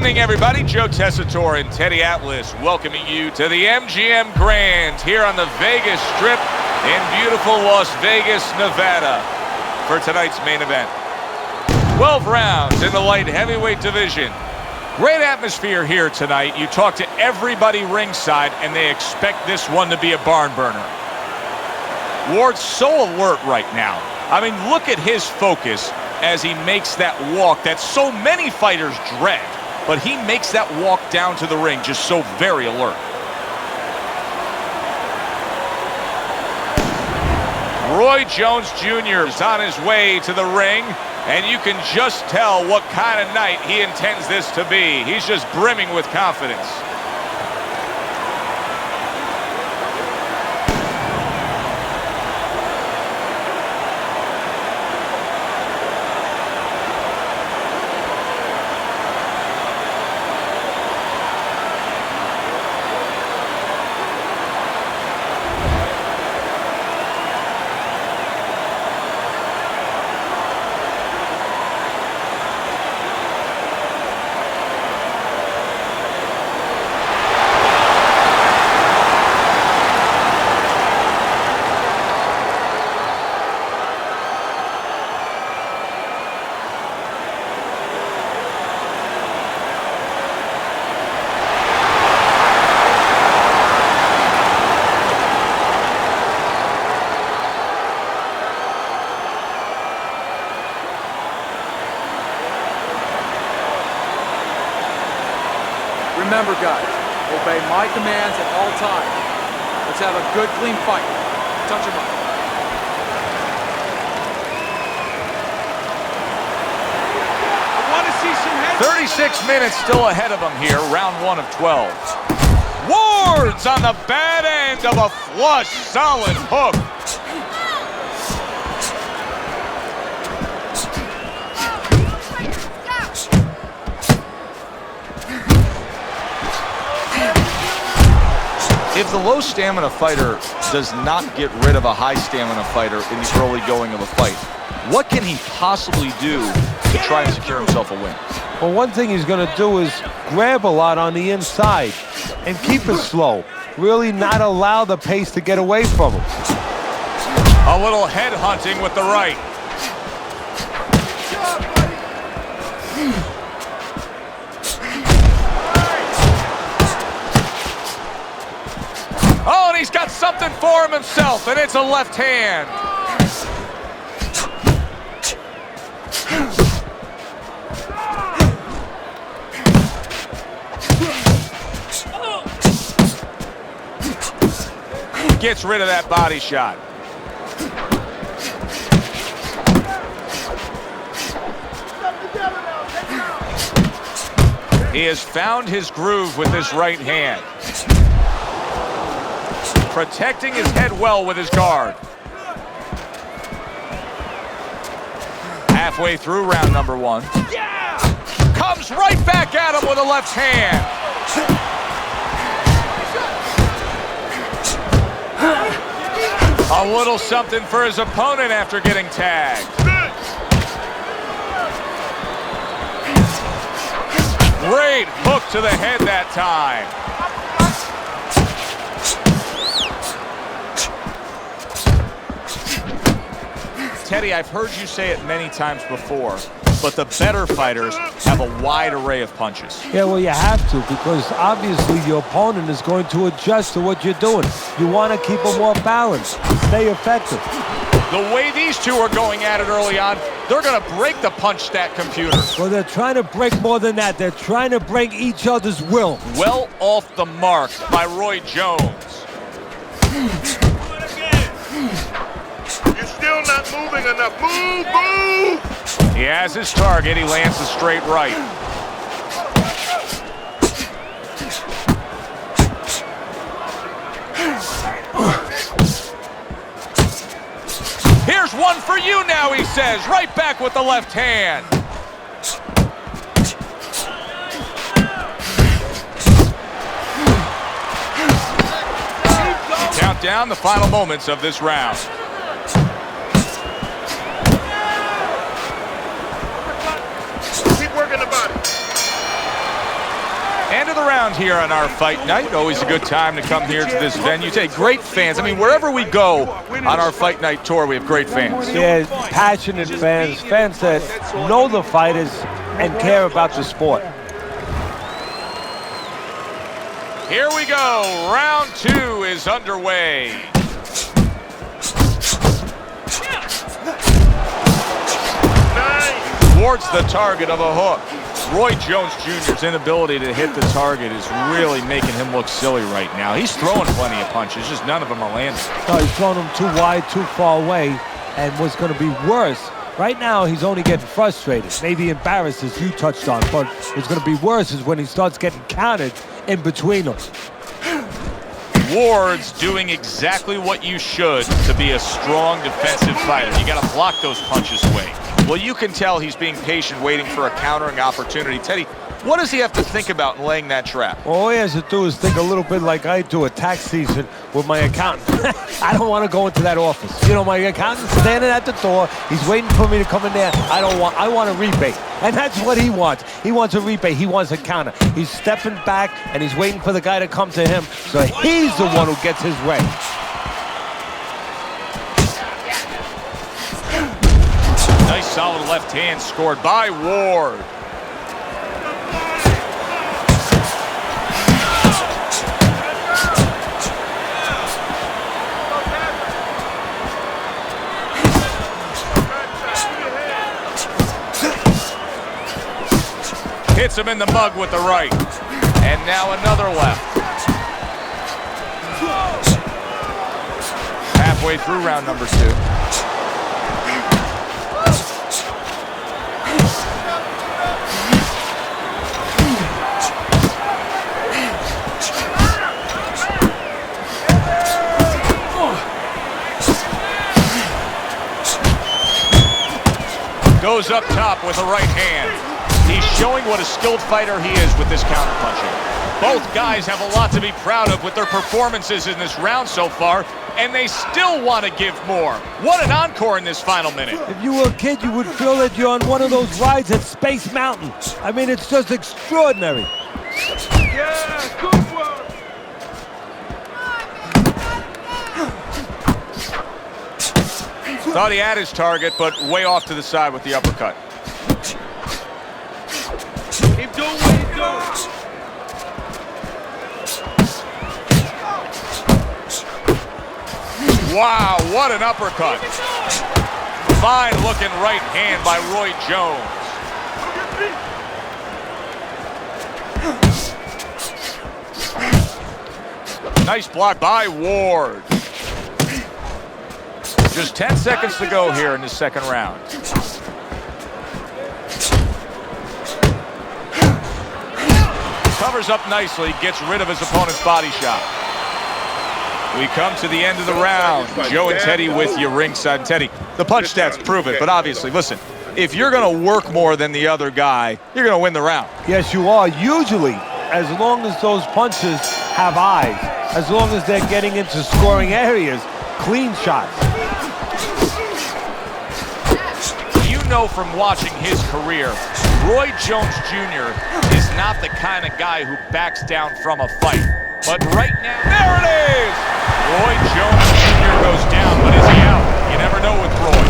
evening, everybody. Joe Tessitore and Teddy Atlas welcoming you to the MGM Grand here on the Vegas Strip in beautiful Las Vegas, Nevada for tonight's main event. 12 rounds in the light heavyweight division. Great atmosphere here tonight. You talk to everybody ringside and they expect this one to be a barn burner. Ward's so alert right now. I mean, look at his focus as he makes that walk that so many fighters dread, but he makes that walk down to the ring just so very alert. Roy Jones Jr. is on his way to the ring, and you can just tell what kind of night he intends this to be. He's just brimming with confidence. Remember, guys, obey my commands at all times. Let's have a good, clean fight. Touch him up. I want to see some head. 36 minutes still ahead of him here, round 1 of 12. Ward's on the bad end of a flush, solid hook. If the low stamina fighter does not get rid of a high stamina fighter in the early going of a fight, what can he possibly do to try and secure himself a win? Well, one thing he's going to do is grab a lot on the inside and keep it slow. Really not allow the pace to get away from him. A little head hunting with the right. Oh, and he's got something for him himself, and it's a left hand. Gets rid of that body shot. He has found his groove with this right hand. Protecting his head well with his guard. Halfway through round number 1. Yeah! Comes right back at him with a left hand. A little something for his opponent after getting tagged. Great hook to the head that time. Teddy, I've heard you say it many times before, but the better fighters have a wide array of punches. Yeah, well, you have to, because obviously your opponent is going to adjust to what you're doing. You want to keep them more balanced, stay effective. The way these two are going at it early on, they're going to break the punch stat computer. Well, they're trying to break more than that. They're trying to break each other's will. Well off the mark by Roy Jones. You're still not moving enough. Move, move! He has his target. He lands a straight right. Here's one for you now, he says. Right back with the left hand. Count down the final moments of this round. Keep working the body. of the round here on our fight night. Always a good time to come here to this venue. Say, great fans. I mean, wherever we go on our fight night tour, we have great fans. Yeah, passionate fans, fans that know the fighters and care about the sport. Here we go. Round 2 is underway. Towards the target of a hook. Roy Jones Jr.'s inability to hit the target is really making him look silly right now. He's throwing plenty of punches, just none of them are landing. No, he's throwing them too wide, too far away, and what's going to be worse, right now he's only getting frustrated, maybe embarrassed, as you touched on, but what's going to be worse is when he starts getting counted in between them. Ward's doing exactly what you should to be a strong defensive fighter. You got to block those punches away. Well, you can tell he's being patient, waiting for a countering opportunity. Teddy, what does he have to think about in laying that trap? All he has to do is think a little bit like I do at tax season with my accountant. I don't want to go into that office. You know, my accountant's standing at the door. He's waiting for me to come in there. I want a rebate. And that's what he wants. He wants a rebate. He wants a counter. He's stepping back, and he's waiting for the guy to come to him, so he's the one who gets his way. Nice solid left hand scored by Ward. Hits him in the mug with the right. And now another left. Halfway through round number 2. Goes up top with the right hand. He's showing what a skilled fighter he is with this counterpunching. Both guys have a lot to be proud of with their performances in this round so far, and they still want to give more. What an encore in this final minute. If you were a kid, you would feel that you're on one of those rides at Space Mountain. I mean, it's just extraordinary. Yeah, good work. Thought he had his target, but way off to the side with the uppercut. Keep doing what he's doing. Wow, what an uppercut. Fine looking right hand by Roy Jones. Nice block by Ward. Just 10 seconds to go here in the second round. Covers up nicely, gets rid of his opponent's body shot. We come to the end of the round. Joe and Teddy with you ringside. Teddy, the punch stats prove it, but obviously, listen, if you're going to work more than the other guy, you're going to win the round. Yes, you are. Usually, as long as those punches have eyes, as long as they're getting into scoring areas, clean shots. You know from watching his career, Roy Jones Jr. is not the kind of guy who backs down from a fight. But right now, there it is! Roy Jones Jr. goes down, but is he out? You never know with Roy.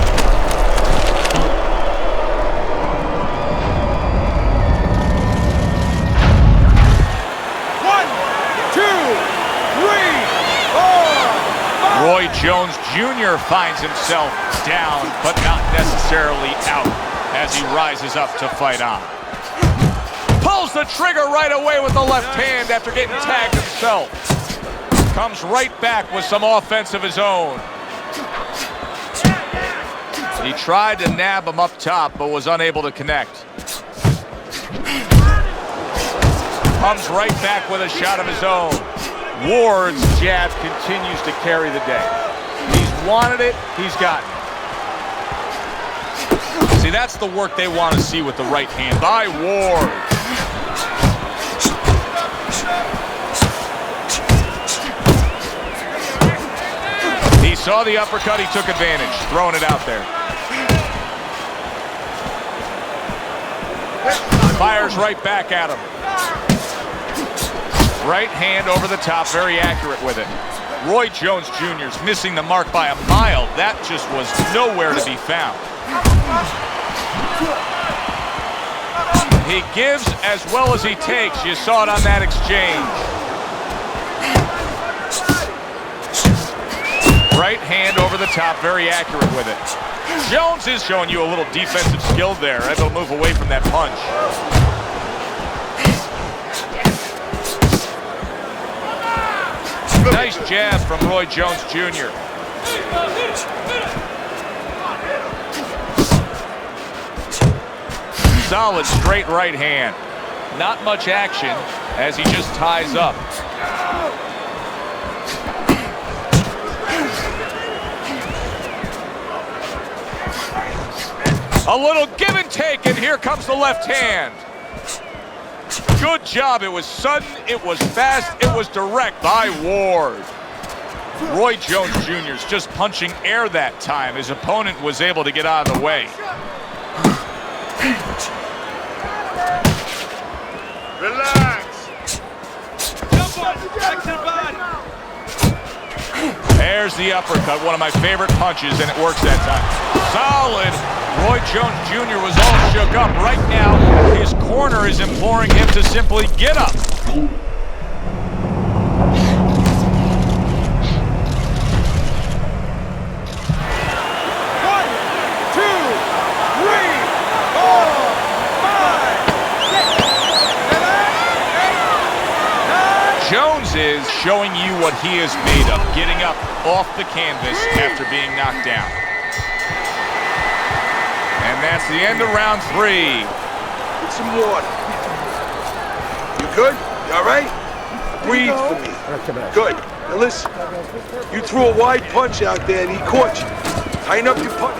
One, two, three, four, five. Roy Jones Jr. finds himself down, but not necessarily out as he rises up to fight on. Pulls the trigger right away with the left hand after getting tagged himself. Comes right back with some offense of his own. He tried to nab him up top, but was unable to connect. Comes right back with a shot of his own. Ward's jab continues to carry the day. He's wanted it, he's gotten it. See, that's the work they want to see with the right hand by Ward. He saw the uppercut, he took advantage, throwing it out there. Fires right back at him. Right hand over the top, very accurate with it. Roy Jones Jr. is missing the mark by a mile. That just was nowhere to be found. He gives as well as he takes. You saw it on that exchange. Right hand over the top, very accurate with it. Jones is showing you a little defensive skill there, able to move away from that punch. Nice jab from Roy Jones Jr. Solid straight right hand. Not much action as he just ties up. A little give and take, and here comes the left hand. Good job. It was sudden, it was fast, it was direct by Ward. Roy Jones Jr. is just punching air that time. His opponent was able to get out of the way. Relax. Jump on. Back to the body. There's the uppercut, one of my favorite punches, and it works that time. Solid. Roy Jones Jr. was all shook up. Right now, his corner is imploring him to simply get up. 1, 2, 3, 4, 5, 6, 7, 8, 9. Jones is showing you what he is made of, getting up off the canvas after being knocked down. And that's the end of round 3. Get some water. You good? You all right? Breathe for me. Good. Now listen, you threw a wide punch out there and he caught you. Tighten up your punch.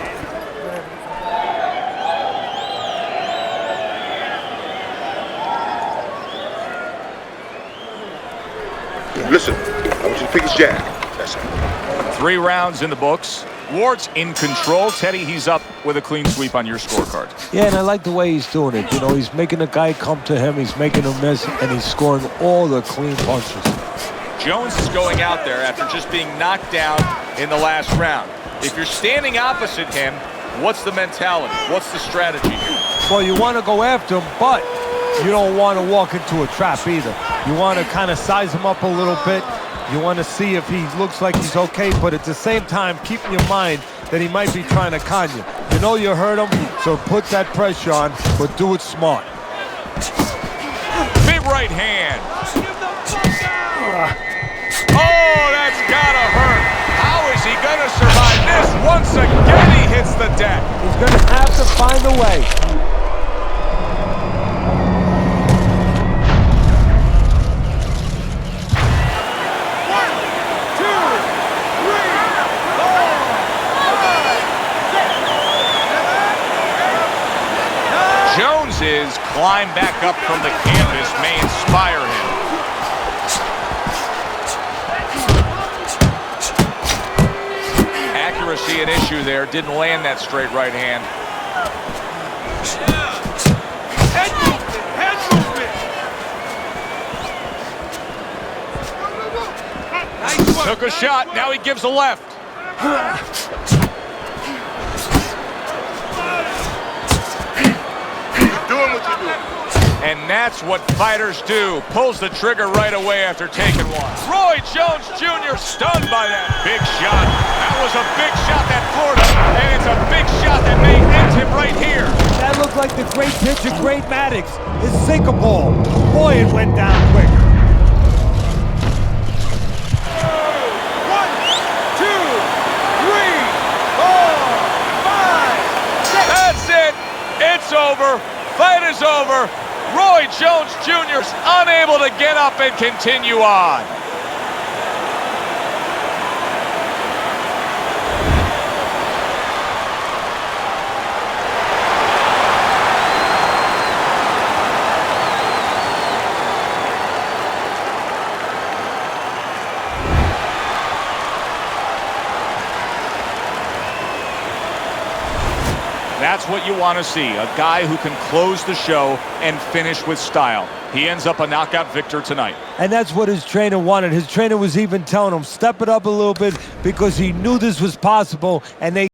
Listen, I want you to pick his jab. That's it. 3 rounds in the books. Ward's in control. Teddy, he's up with a clean sweep on your scorecard. Yeah, and I like the way he's doing it. You know, he's making the guy come to him, he's making him miss, and he's scoring all the clean punches. Jones is going out there after just being knocked down in the last round. If you're standing opposite him, what's the mentality? What's the strategy here? Well, you want to go after him, but you don't want to walk into a trap either. You want to kind of size him up a little bit. You want to see if he looks like he's okay, but at the same time, keep in your mind that he might be trying to con you. You know you hurt him, so put that pressure on, but do it smart. Big right hand. Oh, that's gotta hurt. How is he gonna survive this? Once again, he hits the deck. He's going to have to find a way. Jones's climb back up from the canvas may inspire him. Accuracy an issue there. Didn't land that straight right hand. Head movement. Head movement. Nice work. Took a shot. Now he gives a left. Doing what you're doing. And that's what fighters do. Pulls the trigger right away after taking one. Roy Jones Jr. stunned by that big shot. That was a big shot that floored him, and it's a big shot that may end him right here. That looked like the great pitcher, Great Maddox. His sinker ball. Boy, it went down quick. 1, 2, 3, 4, 5, 6. That's it. It's over. Fight is over. Roy Jones Jr. is unable to get up and continue on. That's what you want to see, a guy who can close the show and finish with style. He ends up a knockout victor tonight. And that's what his trainer wanted. His trainer was even telling him, step it up a little bit, because he knew this was possible, and they